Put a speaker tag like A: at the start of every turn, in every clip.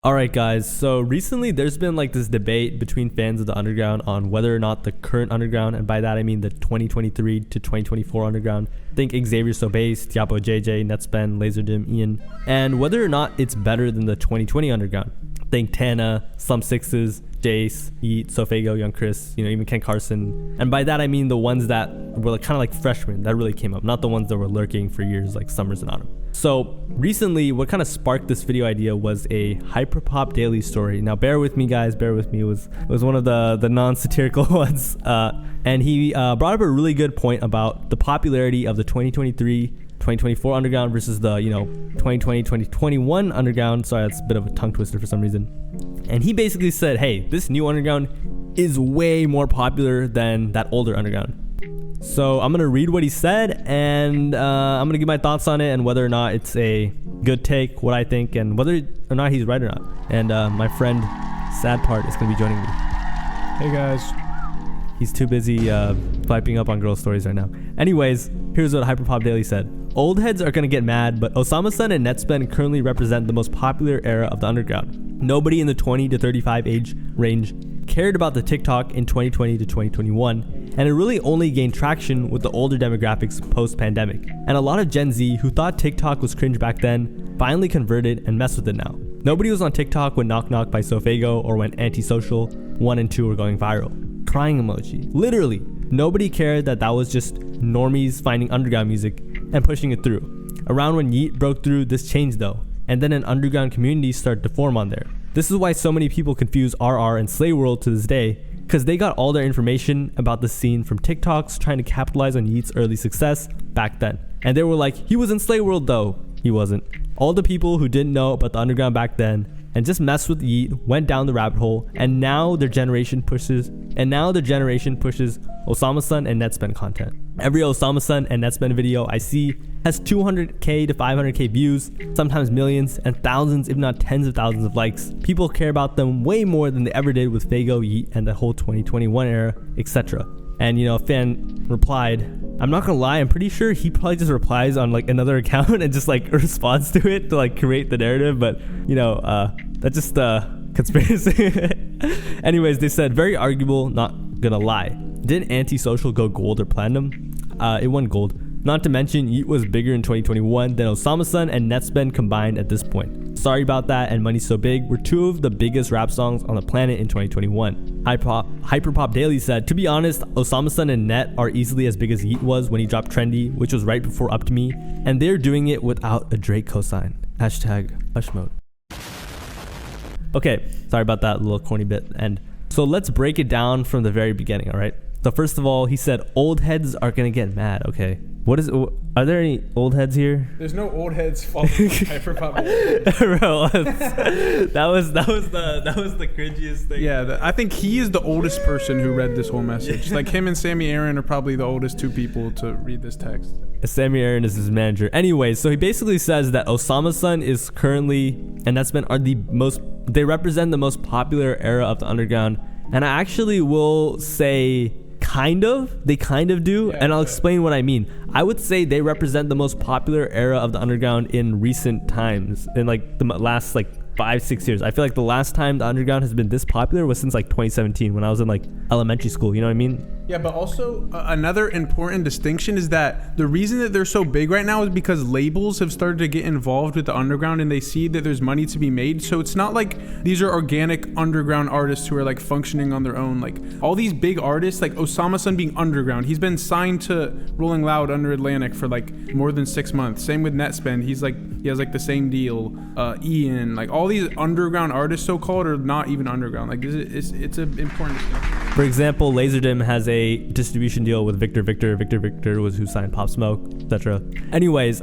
A: All right, guys. So recently there's been like this debate between fans of the underground on whether or not the current underground, and by that I mean the 2023 to 2024 underground, think Xavier Sobase, Tiapo JJ, Nettspend, Laserdym, Ian, and whether or not it's better than the 2020 underground. Think Tana, Slum Sixes, Jace, Yeat, Sofego, Young Chris, even Ken Carson. And by that I mean the ones that were kind of like freshmen that really came up, not the ones that were lurking for years like Summers and Autumn. So recently what kind of sparked this video idea was a Hyperpop Daily story. Now bear with me, guys, bear with me. It was one of the non-satirical ones. And he brought up a really good point about the popularity of the 2023-2024 underground versus the 2020-2021 underground. Sorry, that's a bit of a tongue twister for some reason. And he basically said, hey, this new underground is way more popular than that older underground. So I'm going to read what he said, and I'm going to give my thoughts on it and whether or not it's a good take, what I think, and whether or not he's right or not. And my friend Sad Part is going to be joining me.
B: Hey guys.
A: He's too busy swiping up on girl stories right now. Anyways, here's what Hyperpop Daily said. Old heads are going to get mad, but Osamason and Nettspend currently represent the most popular era of the underground. Nobody in the 20 to 35 age range cared about the TikTok in 2020 to 2021, and it really only gained traction with the older demographics post-pandemic. And a lot of Gen Z who thought TikTok was cringe back then finally converted and mess with it now. Nobody was on TikTok when Knock Knock by Sofego or when Antisocial 1 and 2 were going viral. Crying emoji. Literally, nobody cared that was just normies finding underground music and pushing it through. Around when Yeat broke through, this changed though, and then an underground community started to form on there. This is why so many people confuse RR and Slay World to this day, because they got all their information about the scene from TikToks trying to capitalize on Yeat's early success back then. And they were like, he was in Slay World though. He wasn't. All the people who didn't know about the underground back then and just messed with Yeat went down the rabbit hole, and now their generation pushes Osamason and Nettspend content. Every Osamason and Nettspend video I see has 200k to 500k views, sometimes millions, and thousands if not tens of thousands of likes. People care about them way more than they ever did with Fago, Yeat, and the whole 2021 era, etc. And a fan replied, I'm not gonna lie, I'm pretty sure he probably just replies on like another account and just like responds to it to like create the narrative, but that's just conspiracy. Anyways, they said, very arguable, not gonna lie. Didn't Antisocial go gold or platinum? It won gold. Not to mention, Yeat was bigger in 2021 than Osamason and Nettspend combined at this point. Sorry About That and Money's So Big were two of the biggest rap songs on the planet in 2021. Hyperpop Daily said, to be honest, Osamason and Net are easily as big as Yeat was when he dropped Trendy, which was right before Up To Me, and they're doing it without a Drake cosign. # hush mode. Okay, sorry about that little corny bit. And so let's break it down from the very beginning, all right? So first of all, he said old heads are gonna get mad. Okay, are there any old heads here?
B: There's no old heads following Hyperpop.
A: Bro, that was the cringiest thing.
B: Yeah, I think he is the oldest person who read this whole message. Like him and Sammy Aaron are probably the oldest two people to read this text.
A: Sammy Aaron is his manager. Anyway, so he basically says that Osamason is currently, and they represent the most popular era of the underground. And I actually will say they kind of do, and I'll explain what I mean. I would say they represent the most popular era of the underground in recent times, in like the last like 5-6 years. I feel like the last time the underground has been this popular was since like 2017 when I was in like elementary school, you know what I mean?
B: Yeah, but also another important distinction is that the reason that they're so big right now is because labels have started to get involved with the underground and they see that there's money to be made. So it's not like these are organic underground artists who are like functioning on their own. Like all these big artists, like Osamason being underground, he's been signed to Rolling Loud under Atlantic for like more than 6 months. Same with Nettspend, he has like the same deal. Ian, like all these underground artists so-called are not even underground. Like it's an important distinction.
A: For example, Laserdym has a distribution deal with Victor. Victor was who signed Pop Smoke, etc. Anyways,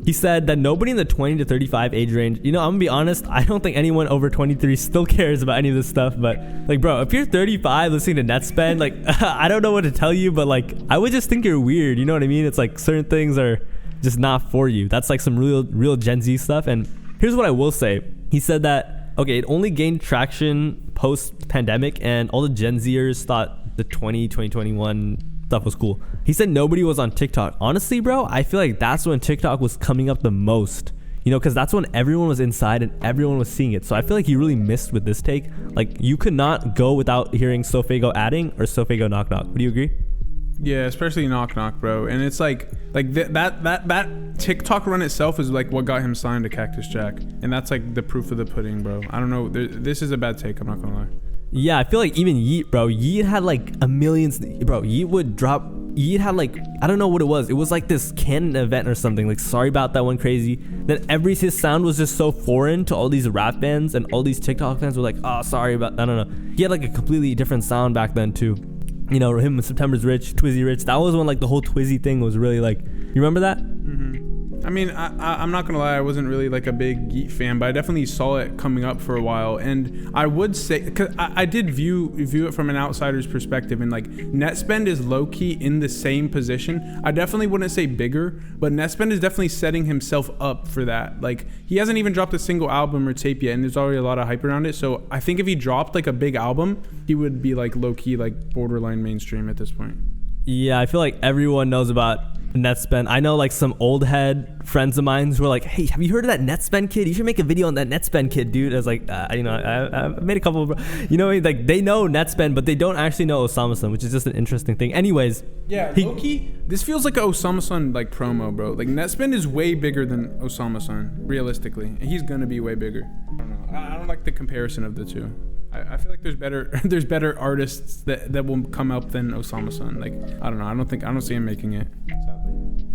A: he said that nobody in the 20 to 35 age range, I'm gonna be honest, I don't think anyone over 23 still cares about any of this stuff, but like, bro, if you're 35 listening to Nettspend, like, I don't know what to tell you, but like, I would just think you're weird, you know what I mean? It's like certain things are just not for you. That's like some real Gen Z stuff. And here's what I will say. He said that, okay, it only gained traction post-pandemic, and all the Gen Zers thought the 2021 stuff was cool. He said nobody was on TikTok. Honestly, bro, I feel like that's when TikTok was coming up the most. You know, because that's when everyone was inside and everyone was seeing it. So I feel like he really missed with this take. Like, you could not go without hearing Sofego adding or Sofego knock knock. Would you agree?
B: Yeah, especially knock knock, bro. And it's like that TikTok run itself is like what got him signed to Cactus Jack, and that's like the proof of the pudding, bro. I don't know. This is a bad take. I'm not gonna lie.
A: Yeah, I feel like even Yeat, bro. Yeat had like a million. Bro, Yeat would drop. Yeat had like, I don't know what it was. It was like this canon event or something. Like, sorry about that one, crazy. Then his sound was just so foreign to all these rap fans, and all these TikTok fans were like, oh, sorry about. I don't know. He had like a completely different sound back then too. You know, him with September's Rich, Twizzy Rich. That was when like the whole Twizzy thing was really like. You remember that?
B: Mm-hmm. I mean, I'm not gonna lie, I wasn't really like a big Yeat fan, but I definitely saw it coming up for a while, and I would say, cause I did view it from an outsider's perspective, and like Nettspend is low key in the same position. I definitely wouldn't say bigger, but Nettspend is definitely setting himself up for that. Like, he hasn't even dropped a single album or tape yet, and there's already a lot of hype around it. So I think if he dropped like a big album, he would be like low key, like borderline mainstream at this point.
A: Yeah, I feel like everyone knows about Nettspend. I know like some old head friends of mine who were like, hey, have you heard of that Nettspend kid? You should make a video on that Nettspend kid, dude. I was like, I made a couple of, you know, like they know Nettspend, but they don't actually know Osamason, which is just an interesting thing. Anyways.
B: Yeah, low-key, this feels like an Osamason like promo, bro. Like Nettspend is way bigger than Osamason, realistically. And he's gonna be way bigger. I don't know. I don't like the comparison of the two. I feel like there's better artists that will come up than Osamason. Like, I don't know. I don't see him making it. Sadly.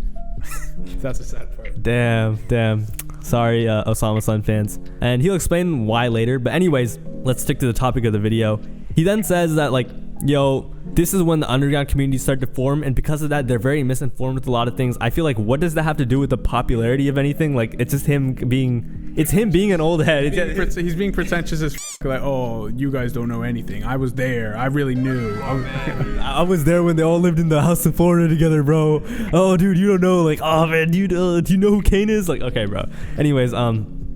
B: That's a sad part.
A: Damn. Sorry, Osamason fans. And he'll explain why later. But anyways, let's stick to the topic of the video. He then says that like, yo, this is when the underground community started to form, and because of that, they're very misinformed with a lot of things. I feel like, what does that have to do with the popularity of anything? Like, it's just him being an old head.
B: He's being pretentious as like, oh, you guys don't know anything. I was there. I really knew.
A: I was there when they all lived in the house in Florida together, bro. Oh, dude, you don't know. Like, oh man, dude, do you know who Kane is? Like, okay, bro. Anyways,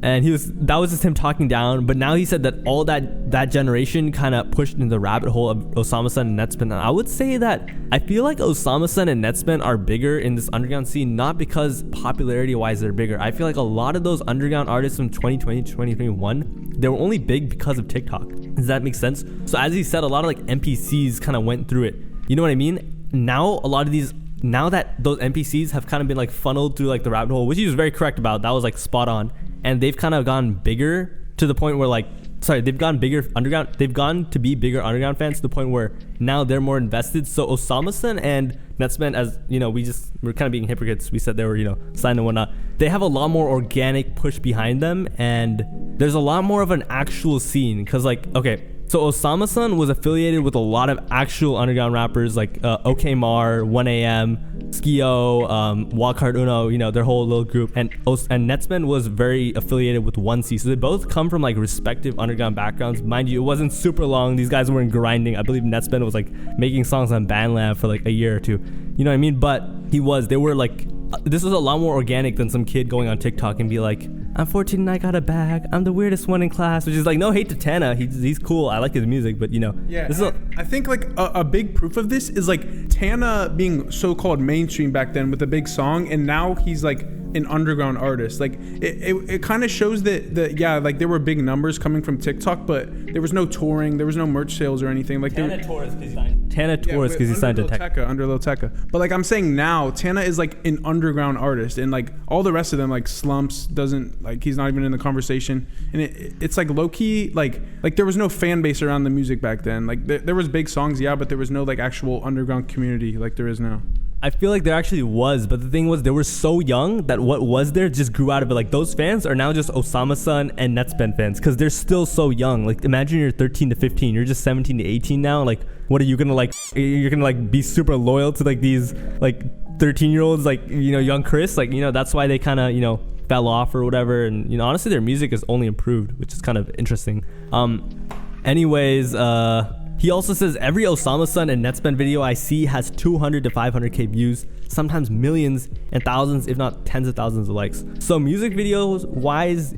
A: and that was just him talking down. But now he said that all that generation kind of pushed into the rabbit hole of Osamason and Nettspend. And I would say that I feel like Osamason and Nettspend are bigger in this underground scene, not because popularity wise they're bigger. I feel like a lot of those underground artists from 2020 to 2021, they were only big because of TikTok. Does that make sense? So as he said, a lot of like NPCs kind of went through it. You know what I mean? Now that those NPCs have kind of been like funneled through like the rabbit hole, which he was very correct about, that was like spot on. And they've kind of gone bigger to the point where they've gone bigger underground. They've gone to be bigger underground fans to the point where now they're more invested. So Osamason and Nettspend, as you know, we're kind of being hypocrites. We said they were, you know, signed and whatnot. They have a lot more organic push behind them, and there's a lot more of an actual scene. Cause like, okay, so Osamason was affiliated with a lot of actual underground rappers like OK Mar, 1AM, Skio, Wildcard Uno, you know, their whole little group. And Nettspend was very affiliated with 1C. So they both come from like respective underground backgrounds. Mind you, it wasn't super long. These guys weren't grinding. I believe Nettspend was like making songs on BandLab for like a year or two. You know what I mean? But they were like, this was a lot more organic than some kid going on TikTok and be like, I'm 14 and I got a bag. I'm the weirdest one in class, which is like, no hate to Tana. He's cool. I like his music, but you know.
B: Yeah, I think like a big proof of this is like Tana being so-called mainstream back then with a big song, and now he's like an underground artist. Like it kind of shows that yeah, like there were big numbers coming from TikTok, but there was no touring, there was no merch sales or anything. Like
A: Tana tours because he signed to Tecca.
B: Under Lil Tecca. But like I'm saying now, Tana is like an underground artist, and like all the rest of them, like Slumps doesn't, like he's not even in the conversation, and it's like low key like there was no fan base around the music back then. Like there was big songs, yeah, but there was no like actual underground community like there is now.
A: I feel like there actually was, but the thing was they were so young that what was there just grew out of it. Like those fans are now just Osamason and Nettspend fans because they're still so young. Like imagine you're 13 to 15, you're just 17 to 18 now. Like what are you gonna like? You're gonna like be super loyal to like these like 13-year-olds, like, you know, young Chris. Like, you know, that's why they kind of, you know, fell off or whatever. And you know, honestly, their music is only improved, which is kind of interesting. Anyways, he also says every Osamason and Nettspend video I see has 200 to 500k views, sometimes millions and thousands, if not tens of thousands of likes. So music videos wise,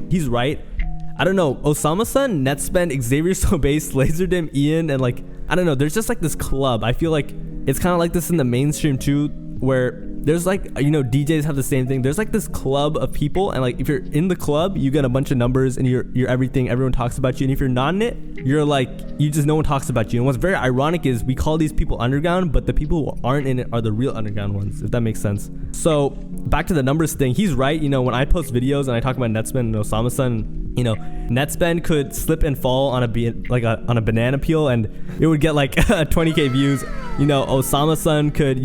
A: he's right. I don't know, Osamason, Nettspend, Xavier So Bass, Laserdimp, Ian, and like, I don't know, there's just like this club. I feel like it's kind of like this in the mainstream too, where there's like, DJs have the same thing. There's like this club of people, and like if you're in the club, you get a bunch of numbers and you're everything. Everyone talks about you, and if you're not in it, you're like, no one talks about you. And what's very ironic is we call these people underground, but the people who aren't in it are the real underground ones, if that makes sense. So back to the numbers thing, he's right. When I post videos and I talk about Nettspend and Osamason, Nettspend could slip and fall on a banana peel and it would get like 20k views. Osamason could,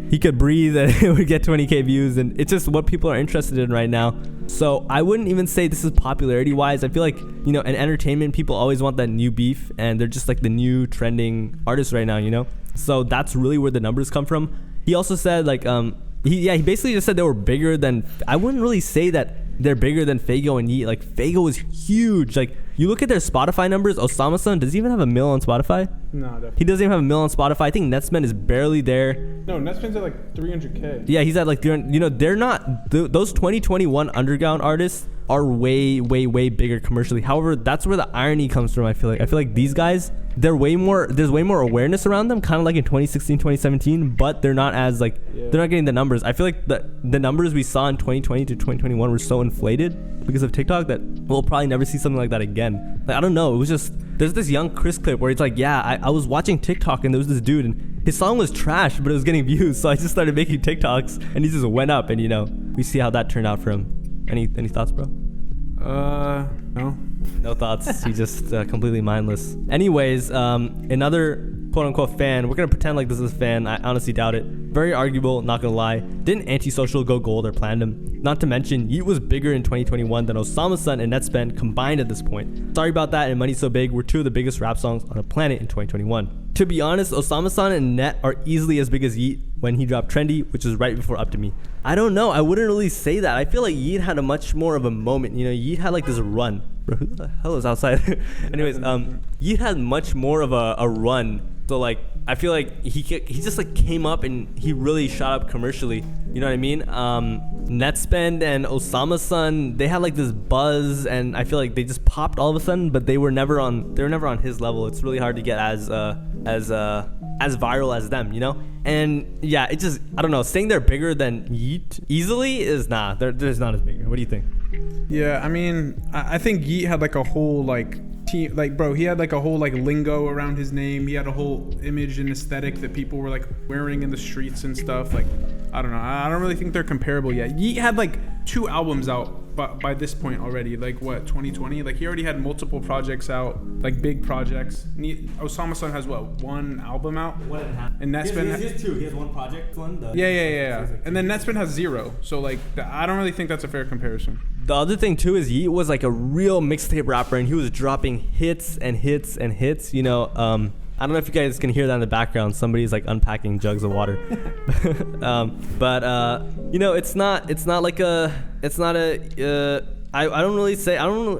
A: he could breathe and it would get 20k views, and it's just what people are interested in right now. So I wouldn't even say this is popularity wise. I feel like, in entertainment, people always want that new beef, and they're just like the new trending artists right now, So that's really where the numbers come from. He also said like, he basically just said they were bigger than, I wouldn't really say that they're bigger than Fago and Yeat. Like Fago is huge. Like you look at their Spotify numbers, Osamason, does he even have a mil on Spotify?
B: No, definitely.
A: He doesn't even have a mil on Spotify. I think Nettspend is barely there.
B: No, Nettspend's at like 300k.
A: Yeah, he's at like 300. They're not, those 2021 underground artists are way, way, way bigger commercially. However, that's where the irony comes from. I feel like these guys, there's way more awareness around them, kind of like in 2016, 2017, but they're not as like, they're not getting the numbers. I feel like the numbers we saw in 2020 to 2021 were so inflated because of TikTok that we'll probably never see something like that again. Like, I don't know. It was just, there's this young Chris clip where it's like, I was watching TikTok and there was this dude and his song was trash, but it was getting views. So I just started making TikToks and he just went up, and we see how that turned out for him. Any thoughts, bro? No thoughts. He's just completely mindless. Anyways, another quote-unquote fan. We're gonna pretend like this is a fan. I honestly doubt it. Very arguable, not gonna lie. Didn't Antisocial go gold or platinum? Not to mention, Yeat was bigger in 2021 than Osamason and Nettspend combined at this point. Sorry about that, and Money So Big were two of the biggest rap songs on the planet in 2021. To be honest, Osamason and Net are easily as big as Yeat when he dropped Trendy, which was right before Up To Me. I don't know. I wouldn't really say that. I feel like Yeat had a much more of a moment. Yeat had like this run. Bro, who the hell is outside? Anyways, Yeat had much more of a run. So like, I feel like he just like came up and he really shot up commercially. You know what I mean? Nettspend and Osamason, they had like this buzz, and I feel like they just popped all of a sudden, but they were never on his level. It's really hard to get as viral as them, And yeah, it just, I don't know. Saying they're bigger than Yeat easily is they're just not as bigger. What do you think?
B: Yeah, I mean, I think Yeat had like a whole like team, like bro, he had like a whole like lingo around his name. He had a whole image and aesthetic that people were like wearing in the streets and stuff. Like, I don't know. I don't really think they're comparable yet. Yeat had like 2 albums out by this point already. Like what, 2020? Like he already had multiple projects out, like big projects. Osamason has what, 1 album out?
A: 1.5.
B: And Nettspend
A: he has 2. He has 1 project.
B: Yeah. And then Nettspend has 0. So like, I don't really think that's a fair comparison.
A: The other thing too is Yeat was like a real mixtape rapper, and he was dropping hits and hits and hits. I don't know if you guys can hear that in the background. Somebody's like unpacking jugs of water.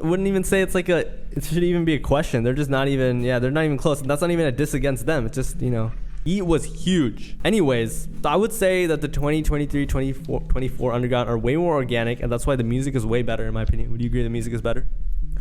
A: Wouldn't even say it's like it should even be a question. They're just not even, they're not even close. And that's not even a diss against them. It's just, Yeat was huge. Anyways, I would say that the 2023, 24 underground are way more organic, and that's why the music is way better in my opinion. Would you agree the music is better?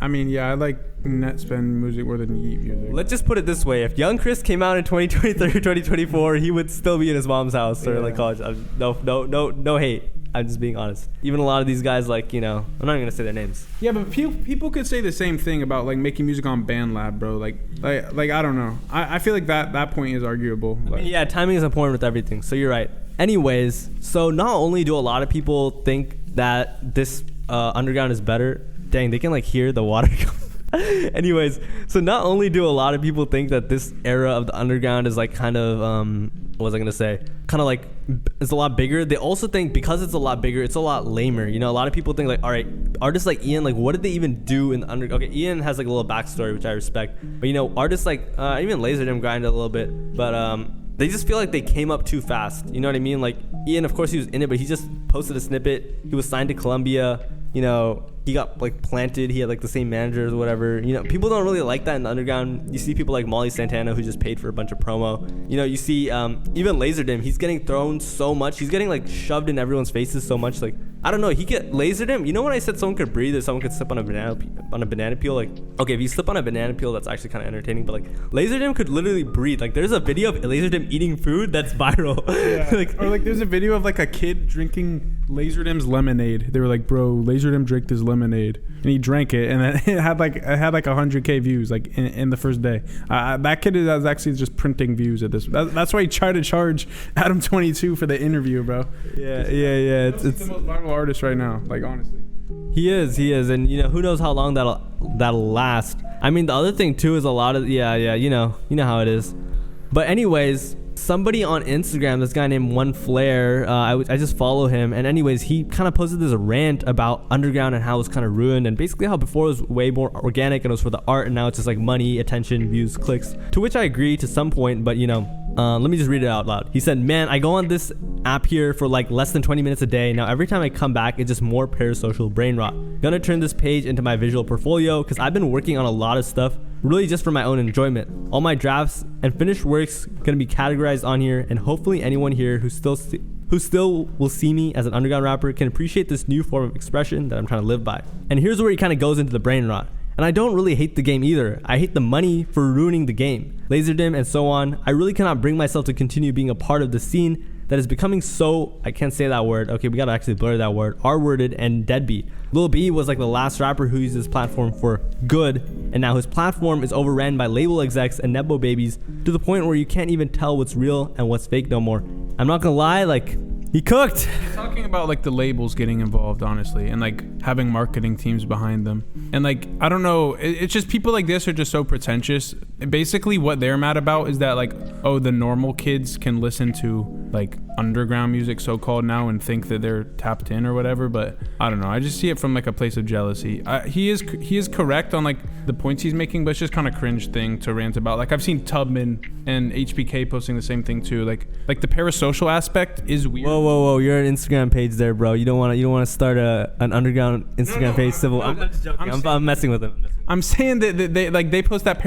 B: I mean, yeah, I like Nettspend music more than Yeat music.
A: Let's just put it this way. If Young Chris came out in 2023, 2024, he would still be in his mom's house or like college. No hate. I'm just being honest. Even a lot of these guys, like, I'm not even going to say their names.
B: Yeah, but people could say the same thing about, like, making music on BandLab, bro. Like I don't know. I feel like that point is arguable. Like,
A: yeah, timing is important with everything. So you're right. Anyways, so not only do a lot of people think that this underground is better. Dang, they can, like, hear the water come. Anyways, so not only do a lot of people think that this era of the underground is, like, kind of, what was I going to say? Kind of, like, it's a lot bigger. They also think because it's a lot bigger, it's a lot lamer. A lot of people think, like, all right, artists like Ian, like, what did they even do in the underground? Okay, Ian has, like, a little backstory, which I respect. But, artists like, even Laserdisc grinded a little bit. But, they just feel like they came up too fast. You know what I mean? Like, Ian, of course, he was in it, but he just posted a snippet. He was signed to Columbia. He he got like planted. He had like the same managers or whatever. You know, people don't really like that in the underground. You see people like Molly Santana who just paid for a bunch of promo. You know, you see even Laserdimp. He's getting thrown so much. He's getting like shoved in everyone's faces so much. Like, I don't know. He get Laserdimp. You know when I said someone could breathe or someone could slip on a banana peel? Like, okay, if you slip on a banana peel, that's actually kind of entertaining. But like, Laserdimp could literally breathe. Like, there's a video of Laserdimp eating food that's viral.
B: Yeah. Like, or like, there's a video of like a kid drinking Laserdimp's lemonade. They were like, bro, Laserdimp drank this lemonade, and he drank it, and it had like 100K views like in the first day. That kid is actually just printing views at this. That's why he tried to charge Adam 22 for the interview, bro.
A: Yeah.
B: It's the most viral artist right now. Like, honestly.
A: He is, and you know, who knows how long that'll last. I mean, the other thing too is a lot of you know how it is. But anyways, somebody on Instagram, this guy named One Flare, I just follow him, and anyways, he kind of posted this rant about underground and how it was kind of ruined, and basically how before it was way more organic and it was for the art, and now it's just like money, attention, views, clicks. To which I agree to some point, but you know, let me just read it out loud. He said, "Man, I go on this app here for like less than 20 minutes a day. Now every time I come back, it's just more parasocial brain rot. Gonna turn this page into my visual portfolio because I've been working on a lot of stuff really just for my own enjoyment. All my drafts and finished works gonna be categorized on here, and hopefully anyone here who still will see me as an underground rapper can appreciate this new form of expression that I'm trying to live by." And here's where he kind of goes into the brain rot. And I don't really hate the game either. I hate the money for ruining the game. Laserdimp and so on. I really cannot bring myself to continue being a part of the scene that is becoming so, I can't say that word. Okay, we gotta actually blur that word. R-worded and deadbeat. Lil B was like the last rapper who used his platform for good, and now his platform is overran by label execs and nepo babies to the point where you can't even tell what's real and what's fake no more. I'm not gonna lie, like, he cooked.
B: He's talking about like the labels getting involved, honestly, and like having marketing teams behind them. And like, I don't know, it's just people like this are just so pretentious. Basically what they're mad about is that like, oh, the normal kids can listen to like underground music so-called now and think that they're tapped in or whatever. But I don't know, I just see it from like a place of jealousy. He is correct on like the points he's making, but it's just kind of cringe thing to rant about. Like, I've seen Tubman and HBK posting the same thing too. Like the parasocial aspect is weird.
A: Whoa! You're an Instagram page there, bro. You don't want to start an underground Instagram page. Civil. I'm just joking. I'm messing with him.
B: I'm saying that they post that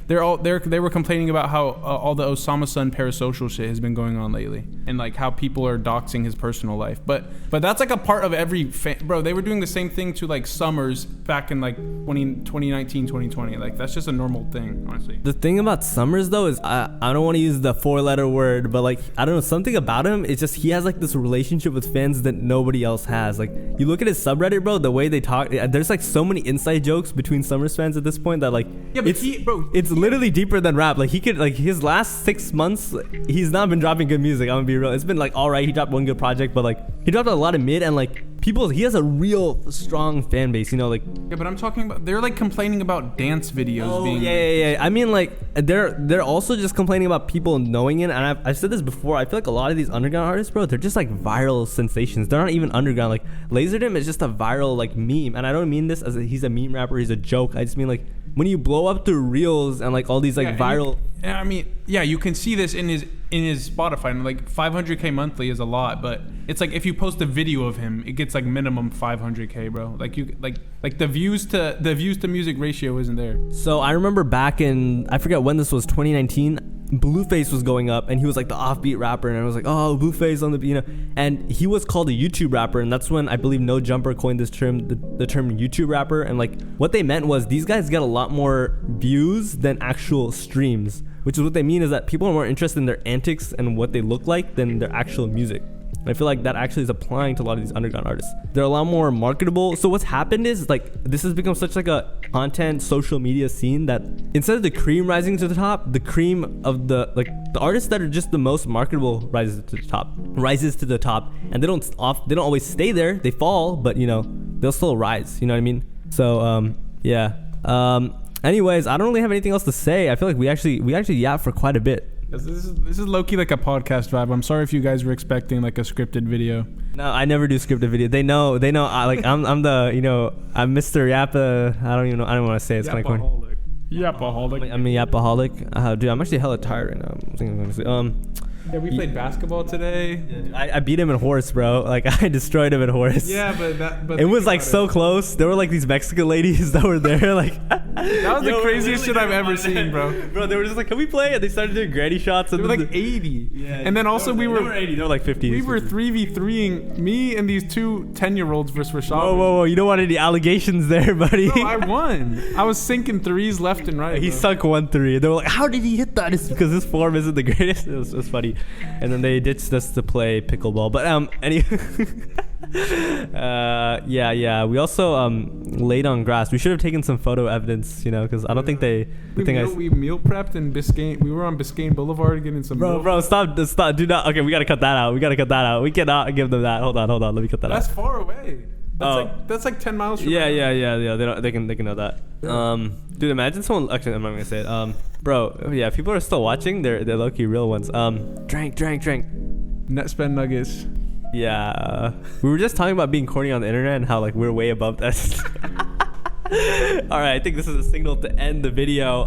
B: they were complaining about how all the Osamason parasocial shit has been going on lately, and like how people are doxing his personal life. But that's like a part of every bro. They were doing the same thing to like Summers back in like 2019, 2020. Like, that's just a normal thing, honestly.
A: The thing about Summers though is I don't want to use the 4-letter word, but like, I don't know, something about him. It's just he has like this relationship with fans that nobody else has. Like, you look at his subreddit, bro. The way they talk, there's like so many inside jokes between Summers fans at this point that like, yeah, but it's literally deeper than rap. Like, he could, like, his last 6 months, he's not been dropping good music. I'm gonna be real. It's been like alright. He dropped one good project, but like, he dropped a lot of mid, and like, he has a real strong fan base, you know, like.
B: Yeah, but I'm talking about, they're like complaining about dance videos being.
A: Yeah. I mean, like, they're also just complaining about people knowing it, and I've said this before. I feel like a lot of these underground artists, bro, they're just like viral sensations. They're not even underground. Like, Laserdimp is just a viral like meme, and I don't mean this as he's a meme rapper. He's a joke. I just mean like, when you blow up through reels and like all these like viral.
B: I mean, yeah, you can see this in his Spotify, and like 500K monthly is a lot, but it's like if you post a video of him, it gets like minimum 500K, bro. Like, you like the views to music ratio isn't there.
A: So I remember back in, I forget when this was, 2019. Blueface was going up, and he was like the offbeat rapper, and I was like, oh, Blueface on the, you know, and he was called a YouTube rapper, and that's when I believe No Jumper coined this term, the term YouTube rapper. And like, what they meant was these guys get a lot more views than actual streams, which is what they mean is that people are more interested in their antics and what they look like than their actual music. And I feel like that actually is applying to a lot of these underground artists. They're a lot more marketable. So what's happened is like, this has become such like a content social media scene that instead of the cream rising to the top, the cream of the artists that are just the most marketable rises to the top, and they don't always stay there. They fall, but you know, they'll still rise. You know what I mean? So yeah. Anyways, I don't really have anything else to say. I feel like we actually yapped for quite a bit.
B: This is low-key like a podcast vibe. I'm sorry if you guys were expecting like a scripted video.
A: No, I never do scripted video. They know. I'm the, you know, I'm Mr. Yappa. I don't even know. I don't want to say it. It's kind of corny.
B: Yapaholic.
A: I'm a yapaholic. Dude, I'm actually hella tired right now. I'm thinking honestly.
B: Yeah, we played basketball today.
A: I beat him in horse, bro. Like I destroyed him in horse.
B: Yeah, but
A: it was like so close. There were like these Mexican ladies that were there. Like
B: that was the craziest shit I've ever seen, bro.
A: Bro, they were just like, "Can we play?" And they started doing granny shots. And
B: they were like 80. Yeah, and then also we were
A: 80. They were like 50.
B: We were 3v3ing me and these two 10-year-olds versus Rashad.
A: Whoa! You don't want any allegations there, buddy.
B: No, I won. I was sinking threes left and right.
A: He sunk 1 3. They were like, "How did he hit that?" It's because his form isn't the greatest. It was funny. And then they ditched us to play pickleball. But yeah. We also laid on grass. We should have taken some photo evidence, because I don't think they.
B: We meal prepped in Biscayne. We were on Biscayne Boulevard getting some.
A: Bro, stop! Do not. Okay, we gotta cut that out. We cannot give them that. Hold on. Let me cut that out.
B: That's far away. That's like 10 miles from.
A: Yeah. They can know that. Dude, imagine someone. Actually, I'm not gonna say it. Bro, yeah, people are still watching. They're low-key real ones. Drank.
B: Nettspend nuggets.
A: Yeah, we were just talking about being corny on the internet and how like we're way above that. All right, I think this is a signal to end the video.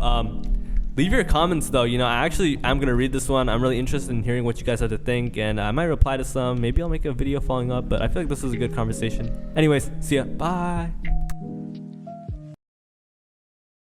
A: Leave your comments though. I'm gonna read this one. I'm really interested in hearing what you guys have to think, and I might reply to some. Maybe I'll make a video following up. But I feel like this was a good conversation. Anyways, see ya. Bye.